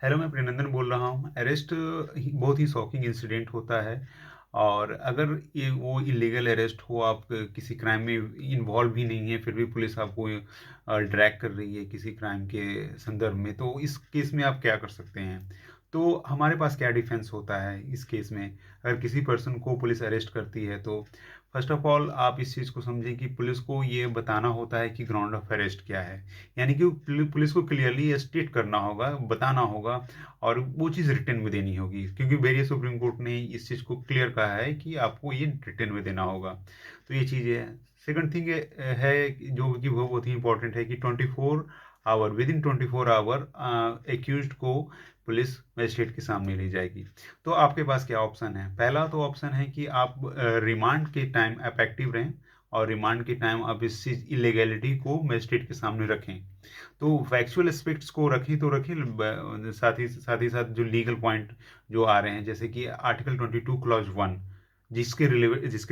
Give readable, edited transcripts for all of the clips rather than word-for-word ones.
Hello, मैं प्रियनंदन बोल रहा हूँ। अरेस्ट बहुत ही शॉकिंग इंसिडेंट होता है और अगर ये वो इल्लीगल अरेस्ट हो, आप किसी क्राइम में इन्वॉल्व भी नहीं है, फिर भी पुलिस आपको ड्रैग कर रही है किसी क्राइम के संदर्भ में, तो इस केस में आप क्या कर सकते हैं? तो हमारे पास क्या डिफेंस होता है इस केस में? अगर किसी पर्सन को पुलिस अरेस्ट करती है तो फर्स्ट ऑफ ऑल आप इस चीज़ को समझें कि पुलिस को ये बताना होता है कि ग्राउंड ऑफ अरेस्ट क्या है। यानी कि पुलिस को क्लियरली स्टेट करना होगा, बताना होगा और वो चीज़ रिटन में देनी होगी, क्योंकि वेरियस सुप्रीम कोर्ट ने इस चीज़ को क्लियर कहा है कि आपको ये रिटन में देना होगा। तो ये चीज़ है। सेकंड थिंग है जो कि वो बहुत ही इंपॉर्टेंट है कि 24 hour, within 24 hour accused को पुलिस मजिस्ट्रेट के सामने ले जाएगी। तो आपके पास क्या ऑप्शन है? पहला तो ऑप्शन है कि आप रिमांड के टाइम आप एक्टिव रहें और रिमांड के टाइम आप इस चीज़ इलीगैलिटी को मजिस्ट्रेट के सामने रखें। तो फैक्चुअल एस्पेक्ट्स को रखें तो रखें, साथ ही साथ जो लीगल पॉइंट जो आ रहे हैं, जैसे कि आर्टिकल 22 क्लॉज 1, जिसके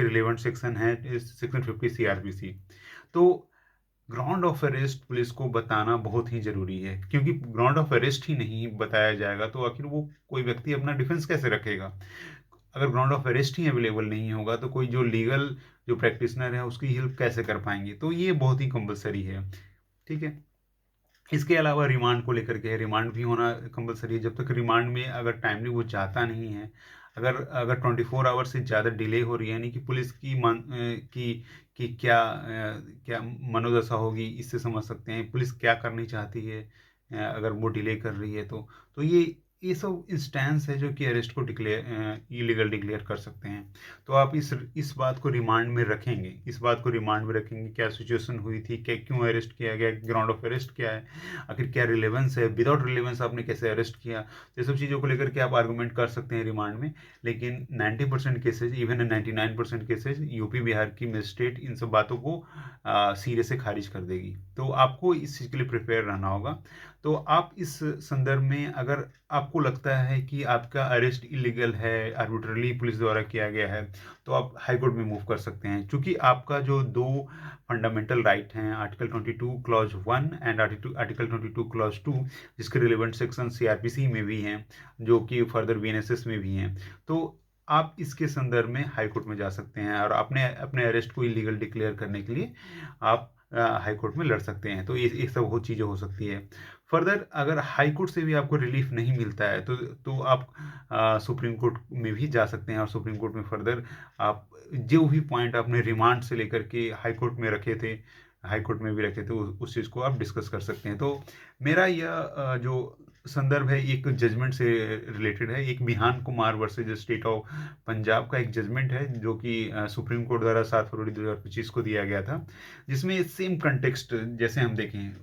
रिलेवेंट सेक्शन है सेक्शन 50 सीआरपीसी। तो ग्राउंड ऑफ अरेस्ट पुलिस को बताना बहुत ही ज़रूरी है, क्योंकि ग्राउंड ऑफ अरेस्ट ही नहीं बताया जाएगा तो आखिर वो कोई व्यक्ति अपना डिफेंस कैसे रखेगा? अगर ground of arrest he available नहीं होगा तो कोई जो लीगल जो प्रैक्टिशनर है उसकी हेल्प कैसे कर पाएंगे? तो ये बहुत ही कंपलसरी है। ठीक है। इसके अलावा रिमांड को लेकर के है, रिमांड भी होना कंपलसरी है। जब तक रिमांड में अगर टाइमली वो जाता नहीं है, अगर अगर 24 आवर से ज़्यादा डिले हो रही है, यानी कि पुलिस की कि क्या मनोदशा होगी, इससे समझ सकते हैं पुलिस क्या करनी चाहती है। अगर वो डिले कर रही है तो ये सब इंस्टेंस है जो कि अरेस्ट को इलीगल डिक्लेयर कर सकते हैं। तो आप इस बात को रिमांड में रखेंगे, क्या सिचुएशन हुई थी, क्या क्यों अरेस्ट किया गया, ग्राउंड ऑफ अरेस्ट क्या है, आखिर क्या रिलेवेंस है, विदाउट रिलेवेंस आपने कैसे अरेस्ट किया। तो ये सब चीज़ों को लेकर के आप आर्गूमेंट कर सकते हैं रिमांड में। लेकिन 90% cases, even 99% cases, UP Bihar की मजिस्ट्रेट इन सब बातों को सिरे से खारिज कर देगी। तो आपको इस चीज़ के लिए प्रिपेयर रहना होगा। तो आप इस संदर्भ में अगर आपको लगता है कि आपका अरेस्ट इलीगल है, आर्बिट्रली पुलिस द्वारा किया गया है, तो आप हाई कोर्ट में मूव कर सकते हैं, क्योंकि आपका जो दो फंडामेंटल राइट हैं, article 22 clause 1 and article 22 clause 2, जिसके रिलेवेंट सेक्शन सीआरपीसी में भी हैं, जो कि फर्दर बीएनएसएस में भी हैं। तो आप इसके संदर्भ में हाई कोर्ट में जा सकते हैं और अपने अपने अरेस्ट को इलीगल डिक्लेयर करने के लिए आप हाई कोर्ट में लड़ सकते हैं। तो ये सब बहुत चीज़ें हो सकती है। फर्दर अगर हाई कोर्ट से भी आपको रिलीफ नहीं मिलता है तो आप सुप्रीम कोर्ट में भी जा सकते हैं और सुप्रीम कोर्ट में फर्दर आप जो भी पॉइंट आपने रिमांड से लेकर के हाई कोर्ट में रखे थे, हाई कोर्ट में भी रखे थे, उस चीज़ को आप डिस्कस कर सकते हैं। तो मेरा यह जो संदर्भ है एक जजमेंट से रिलेटेड है, एक Bihan Kumar versus state of Punjab का एक जजमेंट है, जो कि सुप्रीम कोर्ट द्वारा 7 फरवरी 2025 को दिया गया था, जिसमें सेम कंटेक्स्ट जैसे हम देखें,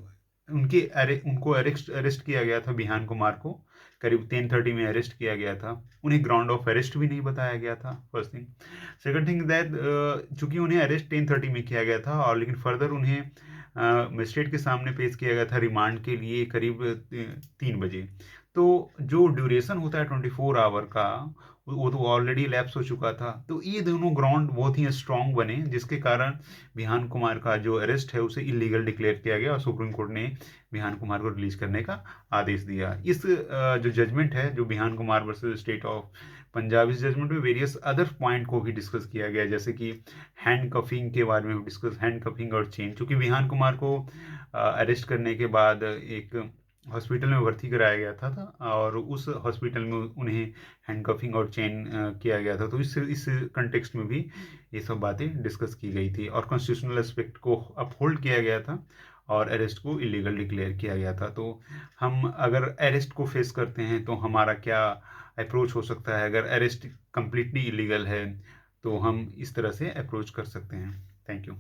उनको अरेस्ट किया गया था, बिहान कुमार को करीब 10:30 में अरेस्ट किया गया था। उन्हें ग्राउंड ऑफ अरेस्ट भी नहीं बताया गया था, first thing. Second thing that, चूंकि उन्हें अरेस्ट 10:30 में किया गया था और लेकिन फर्दर उन्हें मजिस्ट्रेट के सामने पेश किया गया था रिमांड के लिए करीब 3 बजे। तो जो ड्यूरेशन होता है 24 आवर का, वो तो ऑलरेडी लैप्स हो चुका था। तो ये दोनों ग्राउंड बहुत ही स्ट्रांग बने, जिसके कारण बिहान कुमार का जो अरेस्ट है उसे इलीगल डिक्लेयर किया गया और सुप्रीम कोर्ट ने बिहान कुमार को रिलीज करने का आदेश दिया। इस जो जजमेंट है, जो Bihan Kumar versus state of Punjab, इस जजमेंट में वेरियस अदर पॉइंट को भी डिस्कस किया गया, जैसे कि हैंड कफिंग के बारे में डिस्कस, हैंड कफिंग और चेन। चूंकि बिहान कुमार को अरेस्ट करने के बाद एक हॉस्पिटल में भर्ती कराया गया था और उस हॉस्पिटल में उन्हें हैंडकफिंग और चेन किया गया था। तो इस कंटेक्स्ट में भी ये सब बातें डिस्कस की गई थी और कॉन्स्टिट्यूशनल एस्पेक्ट को अपहोल्ड किया गया था और अरेस्ट को इलीगल डिक्लेयर किया गया था। तो हम अगर अरेस्ट को फेस करते हैं तो हमारा क्या अप्रोच हो सकता है? अगर अरेस्ट कंप्लीटली इलीगल है तो हम इस तरह से अप्रोच कर सकते हैं। Thank you.